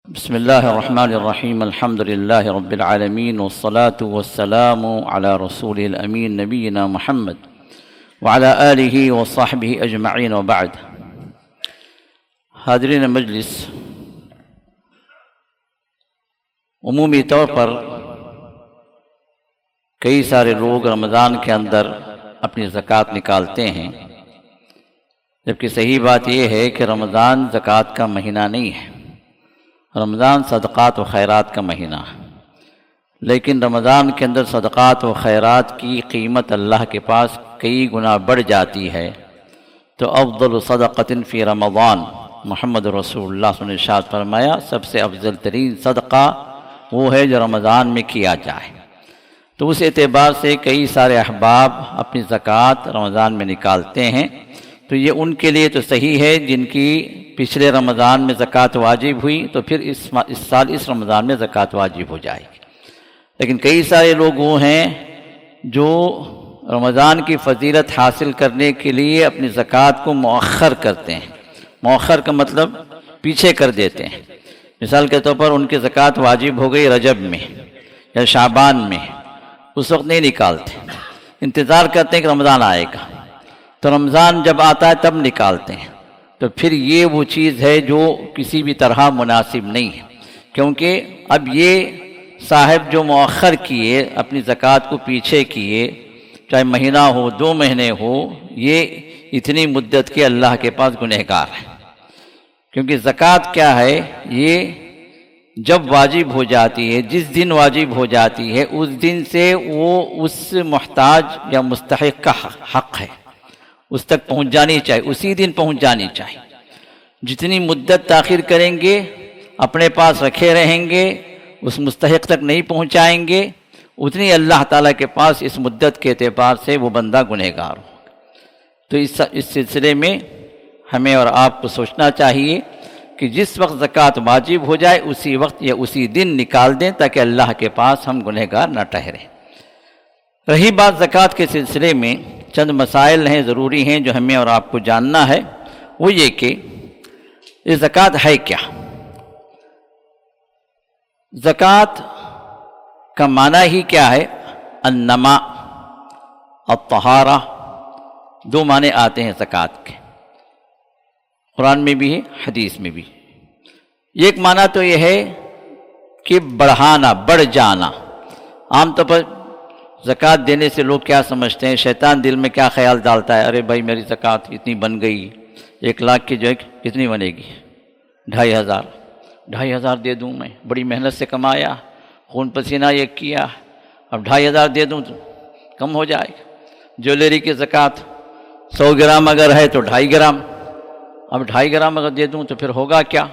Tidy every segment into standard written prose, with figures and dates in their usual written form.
بسم الله الرحمن الرحيم الحمد لله رب العالمين والصلاة والسلام على رسوله الأمين نبينا محمد وعلى آله وصحبه أجمعين وبعد. حاضرین مجلس، عمومی طور پر کئی سارے لوگ رمضان کے اندر اپنی زکوٰۃ نکالتے ہیں، جبکہ صحیح بات یہ ہے کہ رمضان زکوٰۃ کا مہینہ نہیں ہے، رمضان صدقات و خیرات کا مہینہ ہے. لیکن رمضان کے اندر صدقات و خیرات کی قیمت اللہ کے پاس کئی گنا بڑھ جاتی ہے. تو افضل صدقۃ فی رمضان، محمد رسول اللہ صلی اللہ علیہ وسلم نے ارشاد فرمایا سب سے افضل ترین صدقہ وہ ہے جو رمضان میں کیا جائے. تو اس اعتبار سے کئی سارے احباب اپنی زکوٰۃ رمضان میں نکالتے ہیں. تو یہ ان کے لیے تو صحیح ہے جن کی پچھلے رمضان میں زکوٰۃ واجب ہوئی، تو پھر اس سال اس رمضان میں زکوٰۃ واجب ہو جائے گی. لیکن کئی سارے لوگ وہ ہیں جو رمضان کی فضیلت حاصل کرنے کے لیے اپنی زکوٰۃ کو مؤخر کرتے ہیں. مؤخر کا مطلب پیچھے کر دیتے ہیں. مثال کے طور پر ان کی زکوٰۃ واجب ہو گئی رجب میں یا شعبان میں، اس وقت نہیں نکالتے، انتظار کرتے ہیں کہ رمضان آئے گا، تو رمضان جب آتا ہے تب نکالتے ہیں. تو پھر یہ وہ چیز ہے جو کسی بھی طرح مناسب نہیں ہے، کیونکہ اب یہ صاحب جو مؤخر کیے، اپنی زکوٰۃ کو پیچھے کیے، چاہے مہینہ ہو 2 مہینے ہو، یہ اتنی مدت کے اللہ کے پاس گنہگار ہے. کیونکہ زکوٰۃ کیا ہے، یہ جب واجب ہو جاتی ہے، جس دن واجب ہو جاتی ہے، اس دن سے وہ اس محتاج یا مستحق کا حق ہے، اس تک پہنچ جانی چاہیے، اسی دن پہنچ جانی چاہیے. جتنی مدت تاخیر کریں گے، اپنے پاس رکھے رہیں گے، اس مستحق تک نہیں پہنچائیں گے، اتنی اللہ تعالیٰ کے پاس اس مدت کے اعتبار سے وہ بندہ گنہگار ہو. تو اس سلسلے میں ہمیں اور آپ کو سوچنا چاہیے کہ جس وقت زکوٰۃ واجب ہو جائے اسی وقت یا اسی دن نکال دیں، تاکہ اللہ کے پاس ہم گنہگار نہ ٹھہریں. رہی بات زکوٰۃ کے سلسلے میں، چند مسائل ہیں ضروری ہیں جو ہمیں اور آپ کو جاننا ہے. وہ یہ کہ یہ زکوٰۃ ہے کیا. زکوٰۃ کا معنی ہی کیا ہے؟ النما، الطہارہ، 2 معنی آتے ہیں زکوٰۃ کے، قرآن میں بھی ہے، حدیث میں بھی. ایک معنی تو یہ ہے کہ بڑھانا، بڑھ جانا. عام طور پر زکوٰۃ دینے سے لوگ کیا سمجھتے ہیں، شیطان دل میں کیا خیال ڈالتا ہے، ارے بھائی میری زکوٰۃ اتنی بن گئی، 1 لاکھ کی جو ہے کتنی بنے گی، 2,500 دے دوں، میں بڑی محنت سے کمایا، خون پسینہ یہ کیا، اب 2,500 دے دوں تو کم ہو جائے گا. جویلری کی زکوٰۃ 100 گرام اگر ہے تو 2.5 گرام، اب 2.5 گرام اگر دے دوں تو پھر ہوگا کیا.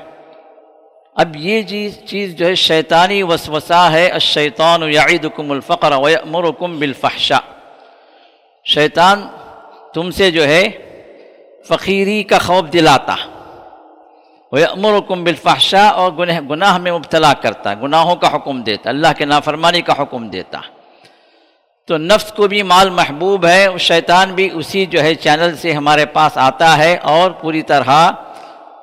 اب یہ چیز جو ہے شیطانی وسوسہ ہے. الشیطان یعدکم الفقر ویأمرکم بالفحشاء. شیطان تم سے جو ہے فقیری کا خوف دلاتا، ویأمرکم بالفحشاء، اور گناہ میں مبتلا کرتا، گناہوں کا حکم دیتا، اللہ کے نافرمانی کا حکم دیتا. تو نفس کو بھی مال محبوب ہے، شیطان بھی اسی جو ہے چینل سے ہمارے پاس آتا ہے اور پوری طرح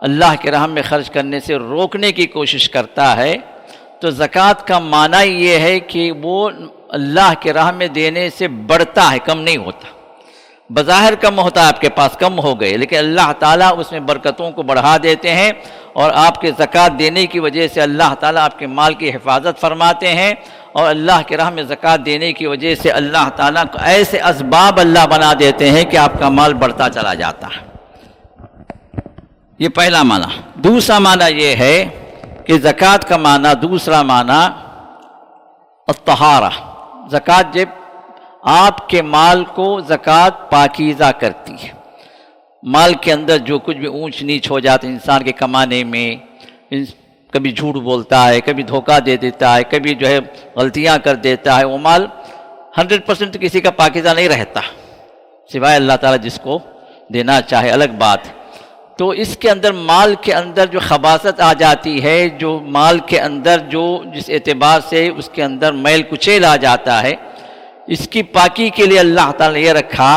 اللہ کے راہ میں خرچ کرنے سے روکنے کی کوشش کرتا ہے. تو زکوٰۃ کا معنی یہ ہے کہ وہ اللہ کے راہ میں دینے سے بڑھتا ہے، کم نہیں ہوتا. بظاہر کم ہوتا ہے، آپ کے پاس کم ہو گئے، لیکن اللہ تعالیٰ اس میں برکتوں کو بڑھا دیتے ہیں، اور آپ کے زکوٰۃ دینے کی وجہ سے اللہ تعالیٰ آپ کے مال کی حفاظت فرماتے ہیں، اور اللہ کے راہ میں زکوٰۃ دینے کی وجہ سے اللہ تعالیٰ کو ایسے اسباب اللہ بنا دیتے ہیں کہ آپ کا مال بڑھتا چلا جاتا ہے. یہ پہلا معنی. دوسرا معنی یہ ہے کہ زکوٰۃ کا معنی، دوسرا معنی الطہارہ. زکوٰۃ جب آپ کے مال کو زکوٰۃ پاکیزہ کرتی ہے. مال کے اندر جو کچھ بھی اونچ نیچ ہو جاتا ہے انسان کے کمانے میں، کبھی جھوٹ بولتا ہے، کبھی دھوکہ دے دیتا ہے، کبھی جو ہے غلطیاں کر دیتا ہے، وہ مال 100% کسی کا پاکیزہ نہیں رہتا، سوائے اللہ تعالیٰ جس کو دینا چاہے، الگ بات. تو اس کے اندر مال کے اندر جو خباثت آ جاتی ہے، جو مال کے اندر جو جس اعتبار سے اس کے اندر میل کچیل آ جاتا ہے، اس کی پاکی کے لیے اللہ تعالیٰ نے یہ رکھا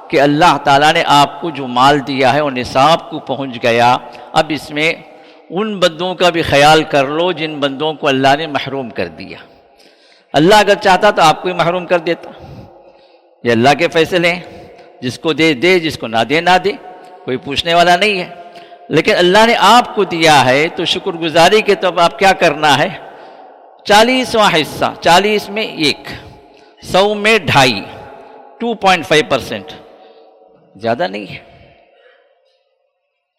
کہ اللہ تعالیٰ نے آپ کو جو مال دیا ہے وہ نصاب کو پہنچ گیا. اب اس میں ان بندوں کا بھی خیال کر لو جن بندوں کو اللہ نے محروم کر دیا۔ اللہ اگر چاہتا تو آپ کو ہی محروم کر دیتا، یہ اللہ کے فیصلے ہیں، جس کو دے دے، جس کو نہ دے نہ دے، کوئی پوچھنے والا نہیں ہے۔ لیکن اللہ نے آپ کو دیا ہے تو شکر گزاری کے طور پر آپ کیا کرنا ہے؟ 40واں حصہ، 40 میں 1، 100 میں 2.5، 2.5%، زیادہ نہیں ہے۔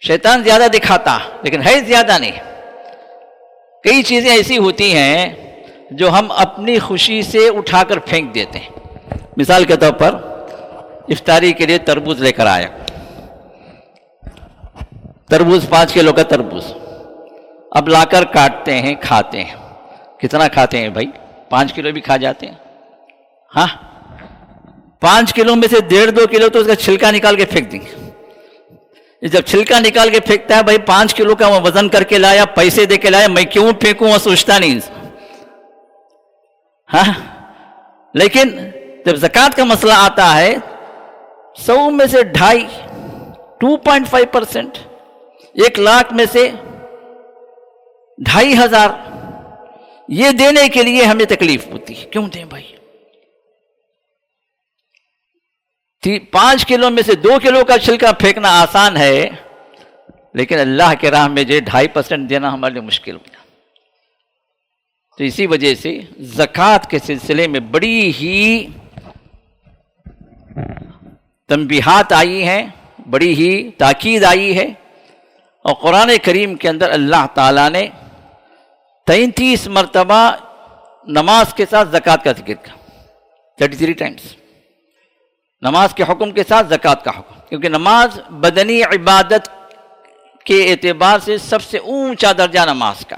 شیطان زیادہ دکھاتا لیکن ہے زیادہ نہیں۔ کئی چیزیں ایسی ہوتی ہیں جو ہم اپنی خوشی سے اٹھا کر پھینک دیتے ہیں۔ مثال کے طور پر افطاری کے لیے تربوز لے کر آیا، تربوز 5 کلو کا تربوز، اب لا کر کاٹتے ہیں، کھاتے ہیں۔ کتنا کھاتے ہیں بھائی؟ 5 کلو بھی کھا جاتے ہیں۔ ہاں، 5 کلو میں سے 1.5-2 کلو تو اس کا چھلکا نکال کے پھینک دیں گے۔ جب چھلکا نکال کے پھینکتا ہے، بھائی 5 کلو کا وہ وزن کر کے لایا، پیسے دے کے لایا، میں کیوں پھینکوں، وہ سوچتا نہیں انسان۔ ہاں، لیکن جب زکوٰۃ کا مسئلہ آتا ہے، 100 میں سے 2.5، 2.5%، 1 لاکھ میں سے 2,500، یہ دینے کے لیے ہمیں تکلیف ہوتی ہے۔ کیوں دیں بھائی؟ 5 کلو میں سے 2 کلو کا چھلکا پھینکنا آسان ہے، لیکن اللہ کے راہ میں جو 2.5% دینا ہمارے لیے مشکل ہو جاتا۔ تو اسی وجہ سے زکوٰۃ کے سلسلے میں بڑی ہی تنبیہات آئی ہیں، بڑی ہی تاکید آئی ہے، اور قرآن کریم کے اندر اللہ تعالیٰ نے 33 مرتبہ نماز کے ساتھ زکوٰۃ کا ذکر کیا، 33 ٹائمز نماز کے حکم کے ساتھ زکوٰۃ کا حکم، کیونکہ نماز بدنی عبادت کے اعتبار سے سب سے اونچا درجہ نماز کا۔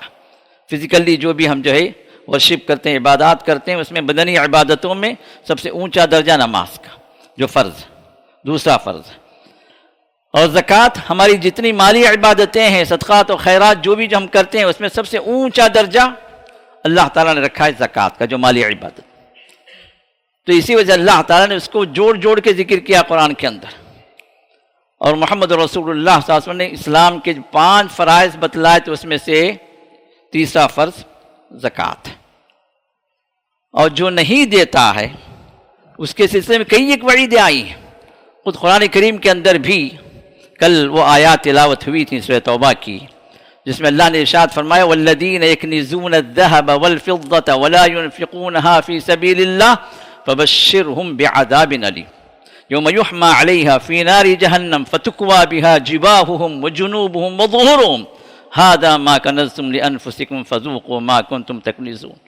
فزیکلی جو بھی ہم جو ہے ورشپ کرتے ہیں، عبادات کرتے ہیں، اس میں بدنی عبادتوں میں سب سے اونچا درجہ نماز کا، جو فرض، دوسرا فرض۔ اور زکوٰۃ ہماری جتنی مالی عبادتیں ہیں، صدقات و خیرات جو بھی ہم کرتے ہیں، اس میں سب سے اونچا درجہ اللہ تعالیٰ نے رکھا ہے زکوٰۃ کا، جو مالی عبادت۔ تو اسی وجہ سے اللہ تعالیٰ نے اس کو جوڑ جوڑ کے ذکر کیا قرآن کے اندر۔ اور محمد رسول اللہ صلی اللہ علیہ وسلم نے اسلام کے 5 فرائض بتلائے، تو اس میں سے تیسرا فرض زکوٰۃ۔ اور جو نہیں دیتا ہے اس کے سلسلے میں کئی ایک وعیدیں آئی ہیں۔ خود قرآن کریم کے اندر بھی کل وہ آیات تلاوت ہوئی تھی سورہ توبہ کی، جس میں اللہ نے ارشاد فرمایا والذین یکنزون الذهب والفضة ولا ينفقونها في سبيل الله فبشرهم بعذاب أليم يوم يحمى عليها في نار جهنم فتكوى بها جباههم وجنوبهم وظهورهم هذا ما كنزتم لأنفسكم فذوقوا ما كنتم تكنزون۔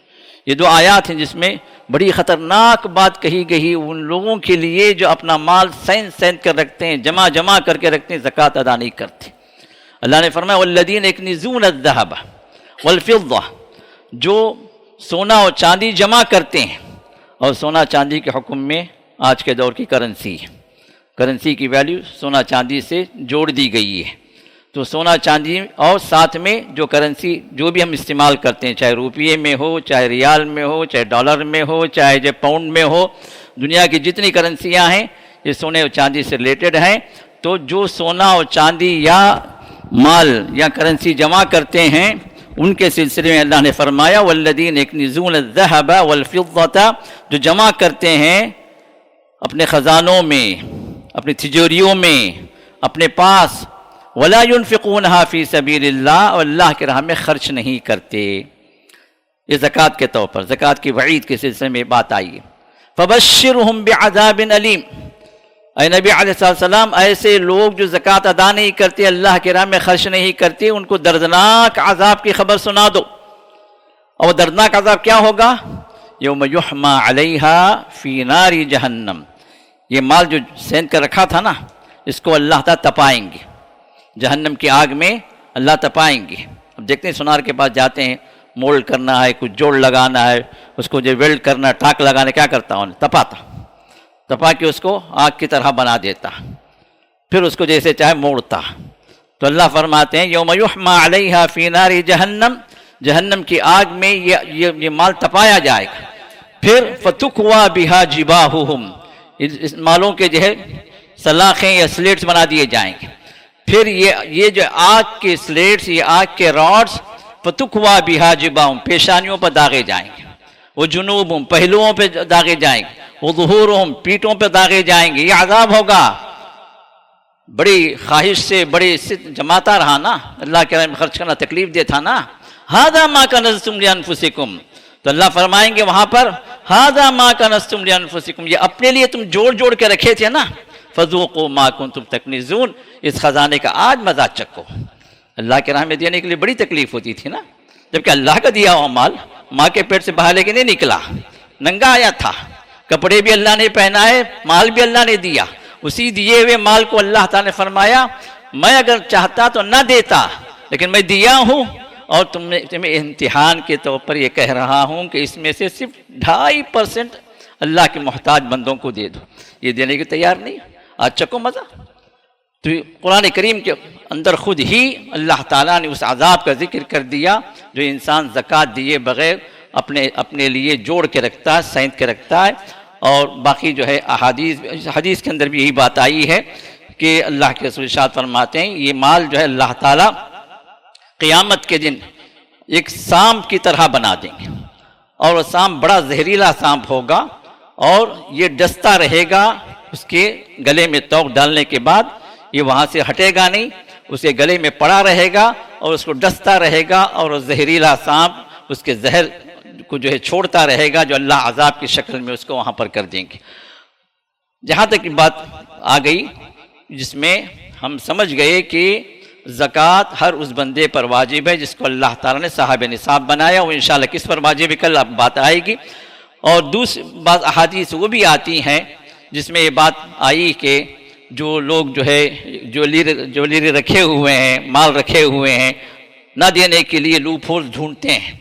یہ 2 آیات ہیں جس میں بڑی خطرناک بات کہی گئی ان لوگوں کے لیے جو اپنا مال سین کر رکھتے ہیں، جمع کر کے رکھتے ہیں، زکوٰۃ ادا نہیں کرتے۔ اللہ نے فرمایا والذین یکنزون الذهب والفضة، جو سونا اور چاندی جمع کرتے ہیں، اور سونا چاندی کے حکم میں آج کے دور کی کرنسی کی ویلیو سونا چاندی سے جوڑ دی گئی ہے۔ تو سونا چاندی اور ساتھ میں جو کرنسی جو بھی ہم استعمال کرتے ہیں، چاہے روپیے میں ہو، چاہے ریال میں ہو، چاہے ڈالر میں ہو، چاہے جو پاؤنڈ میں ہو، دنیا کی جتنی کرنسیاں ہیں یہ سونے اور چاندی سے ریلیٹڈ ہیں۔ تو جو سونا اور چاندی یا مال یا کرنسی جمع کرتے ہیں، ان کے سلسلے میں اللہ نے فرمایا والذین یکنزون الذهب والفضة، جو جمع کرتے ہیں اپنے خزانوں میں، اپنی تجوریوں میں، اپنے پاس، ولا ينفقونها فی سبیل اللہ، اور اللہ کے راہ میں خرچ نہیں کرتے۔ یہ زکوٰۃ کے طور پر، زکوٰۃ کی وعید کے سلسلے میں بات آئی ہے۔ فبشرهم بعذاب علیم، اے نبی علیہ السلام ایسے لوگ جو زکوٰۃ ادا نہیں کرتے، اللہ کے راہ میں خرچ نہیں کرتے، ان کو دردناک عذاب کی خبر سنا دو۔ اور دردناک عذاب کیا ہوگا؟ یوم یحمى علیہا فی نار جہنم، یہ مال جو سین کر رکھا تھا نا، اس کو اللہ تعالیٰ تپائیں گے، جہنم کی آگ میں اللہ تپائیں گے۔ اب دیکھتے ہیں سونار کے پاس جاتے ہیں، مولڈ کرنا ہے، کچھ جوڑ لگانا ہے، اس کو جو ویلڈ کرنا، ٹاک لگانا، کیا کرتا ہوں، تپا کے اس کو آگ کی طرح بنا دیتا، پھر اس کو جیسے چاہے موڑتا۔ تو اللہ فرماتے ہیں یوم یحمى علیہا فی نار جہنم، جہنم کی آگ میں یہ مال تپایا جائے گا، پھر فتکوى بها جباہہم، اس مالوں کے جو ہے سلاخیں یا سلیٹس بنا دیے جائیں گے، پھر یہ جو آگ کے سلیٹس، یہ آگ کے راڈس، فتکوا بہا جباہم، پیشانیوں پر داغے جائیں گے، وہ جنوبہم، پہلوؤں پہ داغے جائیں گے، وہ ظہورہم، پیٹوں پہ داغے جائیں گے. یہ عذاب ہوگا. بڑی خواہش سے بڑی جماتا رہا نا، اللہ کے راہ میں خرچ کرنا تکلیف دہ تھا نا. ھذا ما کنزتم لانفسکم، تو اللہ فرمائیں گے وہاں پر ھذا ما کنزتم لانفسکم، یہ اپنے لیے تم جوڑ کے رکھے تھے نا، فذوقوا ما کنتم تکنزون، اس خزانے کا آج مزہ چکھو. اللہ کے راہ میں دینے کے لیے بڑی تکلیف ہوتی تھی نا، جبکہ اللہ کا دیا ہوا مال ماں کے پیٹ سے باہر لے کے نہیں نکلا، ننگا آیا تھا، کپڑے بھی اللہ نے پہنائے، مال بھی اللہ نے دیا. اسی دیے ہوئے مال کو اللہ تعالیٰ نے فرمایا میں اگر چاہتا تو نہ دیتا، لیکن میں دیا ہوں، اور تمہیں امتحان کے طور پر یہ کہہ رہا ہوں کہ اس میں سے صرف 2.5% اللہ کے محتاج بندوں کو دے دو. یہ دینے کے تیار نہیں، آج چکو مزہ. تو قرآن کریم کے اندر خود ہی اللہ تعالیٰ نے اس عذاب کا ذکر کر دیا جو انسان زکوٰۃ دیے بغیر اپنے لیے جوڑ کے رکھتا ہے، سینت کے رکھتا ہے. اور باقی جو ہے حدیث کے اندر بھی یہی بات آئی ہے کہ اللہ کے رسول ارشاد فرماتے ہیں یہ مال جو ہے اللہ تعالیٰ قیامت کے دن ایک سانپ کی طرح بنا دیں گے، اور وہ سانپ بڑا زہریلا سانپ ہوگا، اور یہ ڈستا رہے گا، اس کے گلے میں توق ڈالنے کے بعد یہ وہاں سے ہٹے گا نہیں، اسے گلے میں پڑا رہے گا اور اس کو ڈستا رہے گا، اور وہ زہریلا سانپ اس کے زہر کو جو ہے چھوڑتا رہے گا، جو اللہ عذاب کی شکل میں اس کو وہاں پر کر دیں گے. جہاں تک بات آ گئی جس میں ہم سمجھ گئے کہ زکوٰۃ ہر اس بندے پر واجب ہے جس کو اللہ تعالیٰ نے صاحب نصاب بنایا. وہ انشاءاللہ کس پر واجب ہے کل بات آئے گی. اور دوسری بعض احادیث وہ بھی آتی ہیں جس میں یہ بات آئی کہ جو لوگ جو ہے جویلری رکھے ہوئے ہیں، مال رکھے ہوئے ہیں، نہ دینے کے لیے لوپ ہول ڈھونڈتے ہیں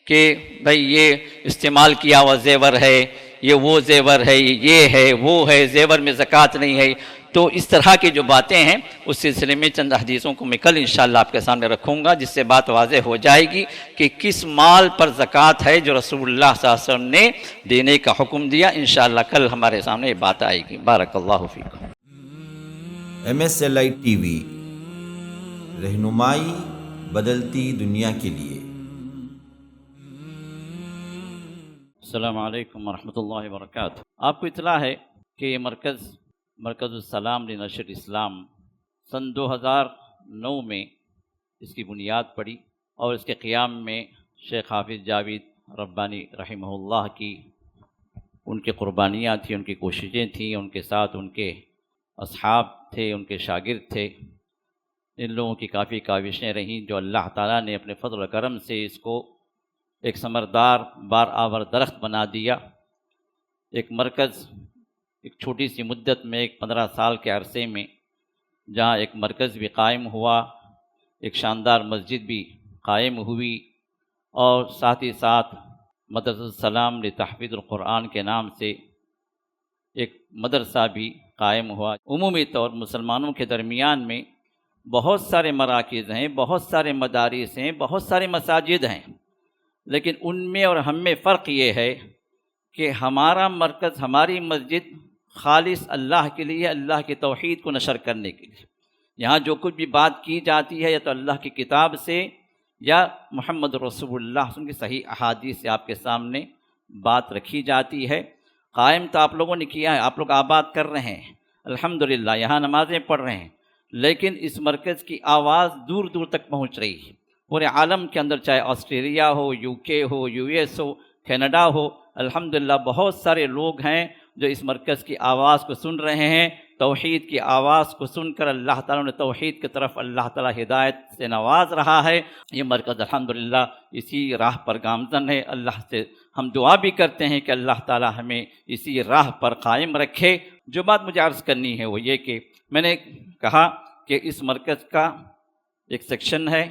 کہ بھائی یہ استعمال کیا ہوا زیور ہے، یہ وہ زیور ہے، یہ ہے وہ ہے، زیور میں زکوٰۃ نہیں ہے. تو اس طرح کی جو باتیں ہیں اس سلسلے میں چند حدیثوں کو میں کل انشاءاللہ آپ کے سامنے رکھوں گا، جس سے بات واضح ہو جائے گی کہ کس مال پر زکوٰۃ ہے جو رسول اللہ صلی اللہ علیہ وسلم نے دینے کا حکم دیا. انشاءاللہ کل ہمارے سامنے یہ بات آئے گی. بارک اللہ فیکم. MSLI TV، رہنمائی بدلتی دنیا کے لیے. السلام علیکم ورحمۃ اللہ وبرکاتہ. آپ کو اطلاع ہے کہ یہ مرکز السلام لنشر اسلام سن 2009 میں اس کی بنیاد پڑی، اور اس کے قیام میں شیخ حافظ جاوید ربانی رحمہ اللہ کی ان کی قربانیاں تھیں، ان کی کوششیں تھیں، ان کے ساتھ ان کے اصحاب تھے، ان کے شاگرد تھے. ان لوگوں کی کافی کاوشیں رہیں جو اللہ تعالیٰ نے اپنے فضل و کرم سے اس کو ایک ثمردار بار آور درخت بنا دیا. ایک مرکز ایک چھوٹی سی مدت میں، ایک 15 سال کے عرصے میں، جہاں ایک مرکز بھی قائم ہوا، ایک شاندار مسجد بھی قائم ہوئی، اور ساتھ ہی ساتھ مدرسہ السلام لتحفیظ القرآن کے نام سے ایک مدرسہ بھی قائم ہوا. عمومی طور مسلمانوں کے درمیان میں بہت سارے مراکز ہیں، بہت سارے مدارس ہیں، بہت سارے مساجد ہیں، لیکن ان میں اور ہم میں فرق یہ ہے کہ ہمارا مرکز، ہماری مسجد خالص اللہ کے لیے، اللہ کی توحید کو نشر کرنے کے لیے. یہاں جو کچھ بھی بات کی جاتی ہے یا تو اللہ کی کتاب سے یا محمد رسول اللہ کی صحیح احادیث سے آپ کے سامنے بات رکھی جاتی ہے. قائم تو آپ لوگوں نے کیا ہے، آپ لوگ آباد کر رہے ہیں الحمدللہ، یہاں نمازیں پڑھ رہے ہیں، لیکن اس مرکز کی آواز دور دور تک پہنچ رہی ہے پورے عالم کے اندر، چاہے آسٹریلیا ہو، UK ہو، US ہو، کینیڈا ہو. الحمدللہ بہت سارے لوگ ہیں جو اس مرکز کی آواز کو سن رہے ہیں. توحید کی آواز کو سن کر اللہ تعالیٰ نے توحید کی طرف اللہ تعالیٰ ہدایت سے نواز رہا ہے. یہ مرکز الحمدللہ اسی راہ پر گامزن ہے. اللہ سے ہم دعا بھی کرتے ہیں کہ اللہ تعالیٰ ہمیں اسی راہ پر قائم رکھے. جو بات مجھے عرض کرنی ہے وہ یہ کہ میں نے کہا کہ اس مرکز کا ایک سیکشن ہے،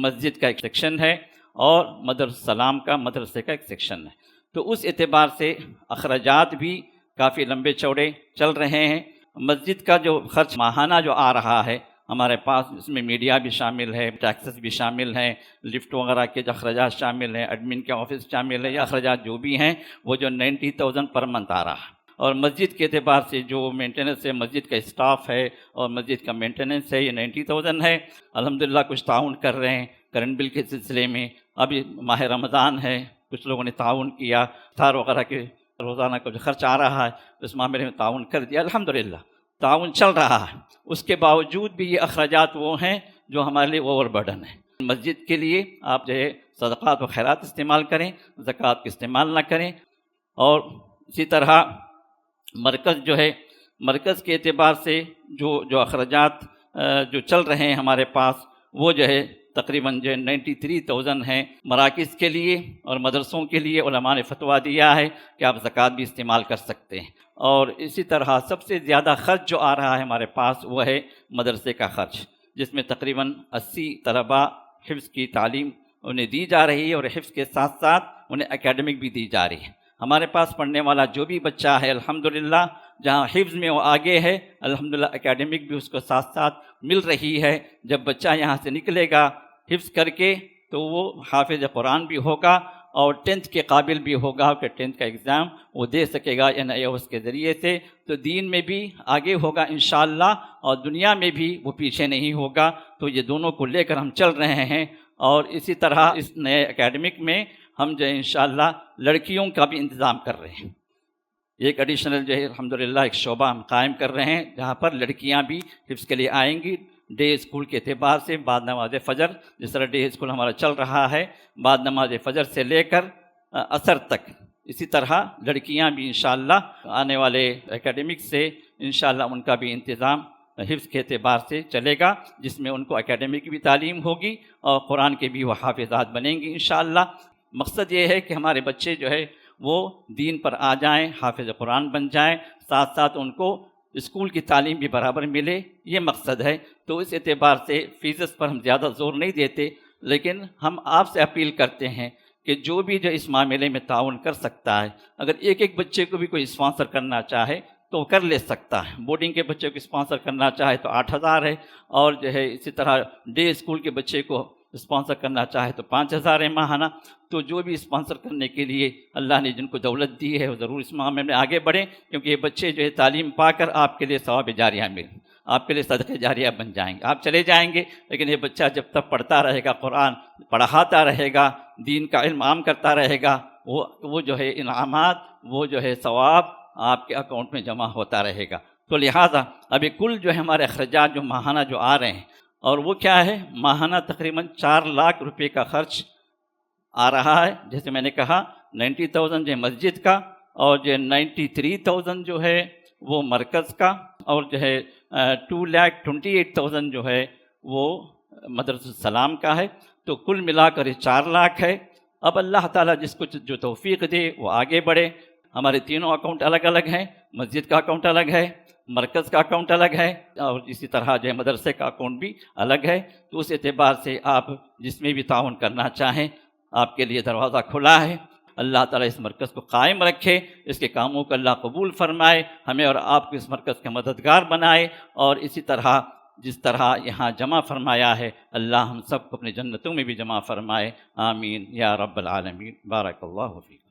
مسجد کا ایک سیکشن ہے، اور مدرسہ السلام کا مدرسے کا ایک سیکشن ہے. تو اس اعتبار سے اخراجات بھی کافی لمبے چوڑے چل رہے ہیں. مسجد کا جو خرچ ماہانہ جو آ رہا ہے ہمارے پاس، اس میں میڈیا بھی شامل ہے، ٹیکسز بھی شامل ہیں، لفٹ وغیرہ کے جو اخراجات شامل ہیں، ایڈمن کے آفس شامل ہے، یا اخراجات جو بھی ہیں وہ جو 90,000 پر منتھ آ رہا ہے. اور مسجد کے اعتبار سے جو مینٹیننس ہے، مسجد کا اسٹاف ہے اور مسجد کا مینٹیننس ہے، یہ 90,000 ہے۔ الحمدللہ کچھ تعاون کر رہے ہیں کرنٹ بل کے سلسلے میں۔ ابھی ماہ رمضان ہے، کچھ لوگوں نے تعاون کیا، افطار وغیرہ کے روزانہ کا جو خرچ آ رہا ہے اس معاملے میں تعاون کر دیا، الحمدللہ تعاون چل رہا ہے۔ اس کے باوجود بھی یہ اخراجات وہ ہیں جو ہمارے لیے اوور برڈن ہے۔ مسجد کے لیے آپ جو ہے صدقات و خیرات استعمال کریں، زکوٰۃ کا استعمال نہ کریں۔ اور اسی طرح مرکز جو ہے، مرکز کے اعتبار سے جو اخراجات جو چل رہے ہیں ہمارے پاس، وہ جو ہے تقریباً جو 93,000 ہیں مراکز کے لیے، اور مدرسوں کے لیے علماء نے فتویٰ دیا ہے کہ آپ زکوٰۃ بھی استعمال کر سکتے ہیں۔ اور اسی طرح سب سے زیادہ خرچ جو آ رہا ہے ہمارے پاس وہ ہے مدرسے کا خرچ، جس میں تقریباً 80 طلباء حفظ کی تعلیم انہیں دی جا رہی ہے، اور حفظ کے ساتھ ساتھ انہیں اکیڈمک بھی دی جا رہی ہے۔ ہمارے پاس پڑھنے والا جو بھی بچہ ہے الحمدللہ، جہاں حفظ میں وہ آگے ہے، الحمدللہ اکیڈمک بھی اس کو ساتھ ساتھ مل رہی ہے۔ جب بچہ یہاں سے نکلے گا حفظ کر کے تو وہ حافظ قرآن بھی ہوگا اور 10th کے قابل بھی ہوگا کہ 10th کا ایگزام وہ دے سکے گا NIOS کے ذریعے سے، تو دین میں بھی آگے ہوگا انشاءاللہ، اور دنیا میں بھی وہ پیچھے نہیں ہوگا۔ تو یہ دونوں کو لے کر ہم چل رہے ہیں۔ اور اسی طرح اس نئے اکیڈمک میں ہم جو ہے انشاءاللہ لڑکیوں کا بھی انتظام کر رہے ہیں۔ ایک ایڈیشنل جو ہے الحمدللہ ایک شعبہ ہم قائم کر رہے ہیں جہاں پر لڑکیاں بھی حفظ کے لیے آئیں گی، ڈے اسکول کے اعتبار سے بعد نماز فجر، جس طرح ڈے اسکول ہمارا چل رہا ہے بعد نماز فجر سے لے کر عصر تک، اسی طرح لڑکیاں بھی انشاءاللہ آنے والے اکیڈمک سے انشاءاللہ ان کا بھی انتظام حفظ کے اعتبار سے چلے گا، جس میں ان کو اکیڈمک کی بھی تعلیم ہوگی اور قرآن کے بھی وہ حافظات بنیں گی انشاءاللہ۔ مقصد یہ ہے کہ ہمارے بچے جو ہے وہ دین پر آ جائیں، حافظ قرآن بن جائیں، ساتھ ساتھ ان کو اسکول کی تعلیم بھی برابر ملے، یہ مقصد ہے۔ تو اس اعتبار سے فیسز پر ہم زیادہ زور نہیں دیتے، لیکن ہم آپ سے اپیل کرتے ہیں کہ جو بھی جو اس معاملے میں تعاون کر سکتا ہے، اگر ایک بچے کو بھی کوئی اسپانسر کرنا چاہے تو وہ کر لے سکتا ہے۔ بورڈنگ کے بچے کو اسپانسر کرنا چاہے تو 8,000 ہے، اور جو ہے اسی طرح ڈے اسکول کے بچے کو اسپانسر کرنا چاہے تو 5,000 ہے ماہانہ۔ تو جو بھی اسپانسر کرنے کے لیے اللہ نے جن کو دولت دی ہے وہ ضرور اس معاملے میں آگے بڑھیں، کیونکہ یہ بچے جو ہے تعلیم پا کر آپ کے لیے ثواب جاریہ مل، آپ کے لیے صدقہ جاریہ بن جائیں گے۔ آپ چلے جائیں گے، لیکن یہ بچہ جب تک پڑھتا رہے گا، قرآن پڑھاتا رہے گا، دین کا علم عام کرتا رہے گا، وہ جو ہے انعامات، وہ جو ہے ثواب آپ کے اکاؤنٹ میں جمع ہوتا رہے گا۔ تو لہٰذا ابھی کل جو ہے ہمارے اخراجات جو ماہانہ جو آ رہے ہیں، اور وہ کیا ہے، ماہانہ تقریباً 4 لاکھ روپے کا خرچ آ رہا ہے۔ جیسے میں نے کہا 90,000 جو ہے مسجد کا، اور جو 93,000 جو ہے وہ مرکز کا، اور جو ہے 2,28,000 جو ہے وہ مدرسۃ السلام کا ہے۔ تو کل ملا کر 4 لاکھ ہے۔ اب اللہ تعالیٰ جس کو جو توفیق دے وہ آگے بڑھے۔ ہمارے تینوں اکاؤنٹ الگ الگ ہیں، مسجد کا اکاؤنٹ الگ ہے، مرکز کا اکاؤنٹ الگ ہے، اور اسی طرح جو ہے مدرسے کا اکاؤنٹ بھی الگ ہے۔ تو اس اعتبار سے آپ جس میں بھی تعاون کرنا چاہیں آپ کے لیے دروازہ کھلا ہے۔ اللہ تعالیٰ اس مرکز کو قائم رکھے، اس کے کاموں کو اللہ قبول فرمائے، ہمیں اور آپ کو اس مرکز کا مددگار بنائے، اور اسی طرح جس طرح یہاں جمع فرمایا ہے اللہ ہم سب کو اپنی جنتوں میں بھی جمع فرمائے، آمین یا رب العالمین۔ بارک اللہ فیک۔